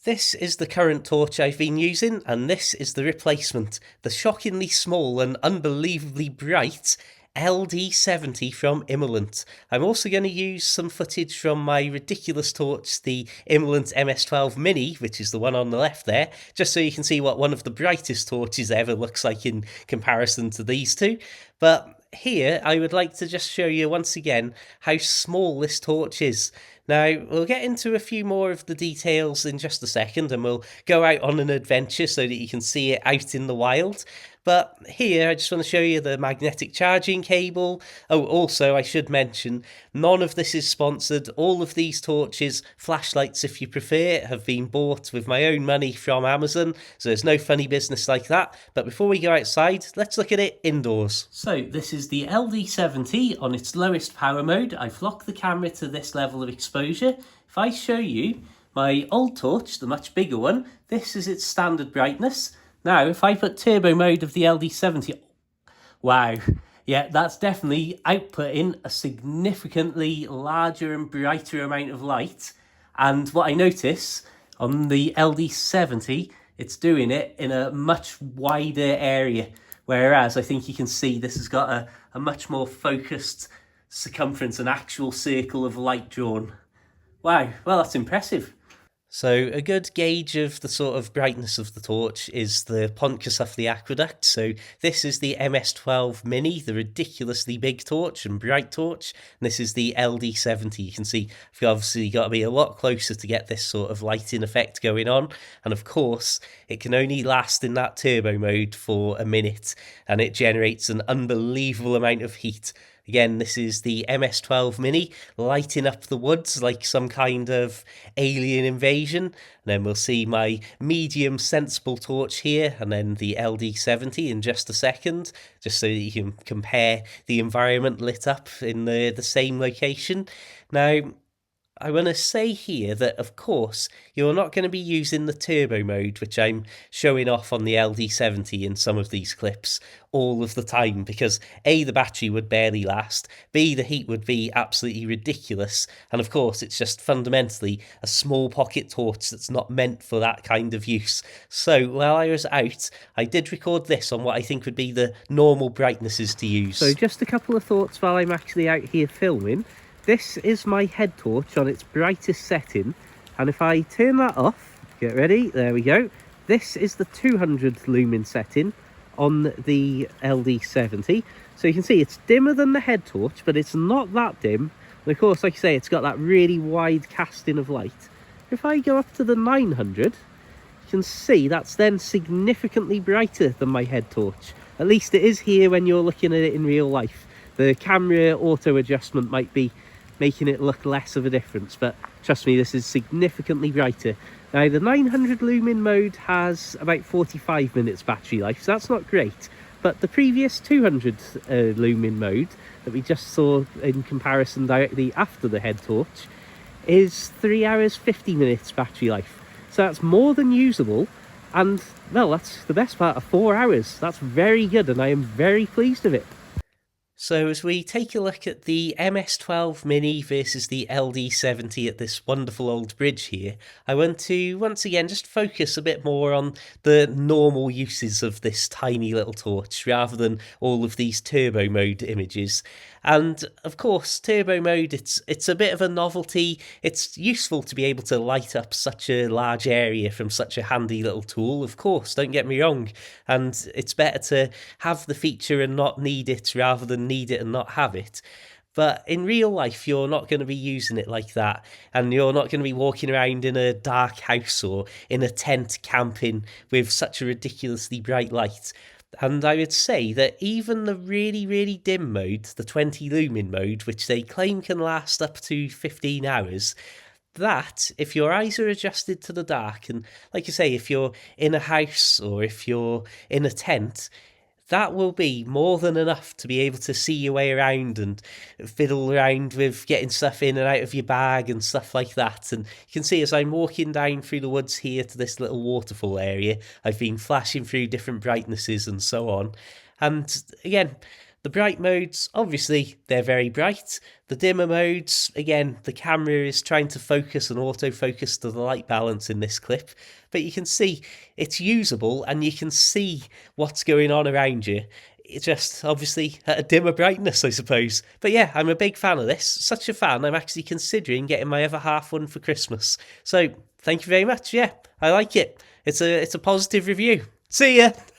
This is the current torch I've been using, and this is the replacement, the shockingly small and unbelievably bright LD70 from Imalent. I'm also going to use some footage from my ridiculous torch, the Imalent MS12 Mini, which is the one on the left there, just so you can see what one of the brightest torches ever looks like in comparison to these two. But here, I would like to just show you once again how small this torch is. Now, we'll get into a few more of the details in just a second, and we'll go out on an adventure so that you can see it out in the wild. But here, I just want to show you the magnetic charging cable. Oh, also, I should mention, none of this is sponsored. All of these torches, flashlights if you prefer, have been bought with my own money from Amazon, so there's no funny business like that. But before we go outside, let's look at it indoors. So this is the LD70 on its lowest power mode. I've locked the camera to this level of exposure. If I show you my old torch, the much bigger one, this is its standard brightness. Now, if I put turbo mode of the LD70, wow, yeah, that's definitely outputting a significantly larger and brighter amount of light. And what I notice on the LD70, it's doing it in a much wider area. Whereas I think you can see this has got a much more focused circumference, an actual circle of light drawn. Wow, well, that's impressive. So a good gauge of the sort of brightness of the torch is the Pontcus off the aqueduct. So this is the MS12 Mini, the ridiculously big torch and bright torch. And this is the LD70. You can see I've obviously got to be a lot closer to get this sort of lighting effect going on. And of course, it can only last in that turbo mode for a minute, and it generates an unbelievable amount of heat. Again, this is the MS12 Mini lighting up the woods like some kind of alien invasion. And then we'll see my medium sensible torch here, and then the LD70 in just a second, just so that you can compare the environment lit up in the same location. Now, I want to say here that, of course, you're not going to be using the turbo mode, which I'm showing off on the LD70 in some of these clips all of the time, because A, the battery would barely last, B, the heat would be absolutely ridiculous, and of course, it's just fundamentally a small pocket torch that's not meant for that kind of use. So, while I was out, I did record this on what I think would be the normal brightnesses to use. So, just a couple of thoughts while I'm actually out here filming. This is my head torch on its brightest setting, and if I turn that off, get ready, there we go. This is the 200 lumen setting on the LD70. So you can see it's dimmer than the head torch, but it's not that dim. And of course, like I say, it's got that really wide casting of light. If I go up to the 900, you can see that's then significantly brighter than my head torch. At least it is here when you're looking at it in real life. The camera auto adjustment might be making it look less of a difference, but trust me, this is significantly brighter. Now, the 900 lumen mode has about 45 minutes battery life, so that's not great, but the previous 200 lumen mode that we just saw in comparison directly after the head torch is 3 hours 50 minutes battery life. So that's more than usable, and well, that's the best part of 4 hours. That's very good, and I am very pleased with it. So as we take a look at the MS12 Mini versus the LD70 at this wonderful old bridge here, I want to once again just focus a bit more on the normal uses of this tiny little torch rather than all of these turbo mode images. And of course, turbo mode, it's a bit of a novelty. It's useful to be able to light up such a large area from such a handy little tool, of course, don't get me wrong. And it's better to have the feature and not need it rather than need it and not have it. But in real life, you're not going to be using it like that. And you're not going to be walking around in a dark house or in a tent camping with such a ridiculously bright light. And I would say that even the really, really dim mode, the 20 lumen mode, which they claim can last up to 15 hours, that, if your eyes are adjusted to the dark, and like I say, if you're in a house or if you're in a tent, that will be more than enough to be able to see your way around and fiddle around with getting stuff in and out of your bag and stuff like that. And you can see as I'm walking down through the woods here to this little waterfall area, I've been flashing through different brightnesses and so on. And again, The bright modes, obviously, they're very bright. The dimmer modes, again, the camera is trying to focus and autofocus to the light balance in this clip, but you can see it's usable and you can see what's going on around you. It's just obviously at a dimmer brightness, I suppose. But yeah, I'm a big fan of this. Such a fan, I'm actually considering getting my other half one for Christmas. So thank you very much. Yeah, I like it. It's a positive review. See ya!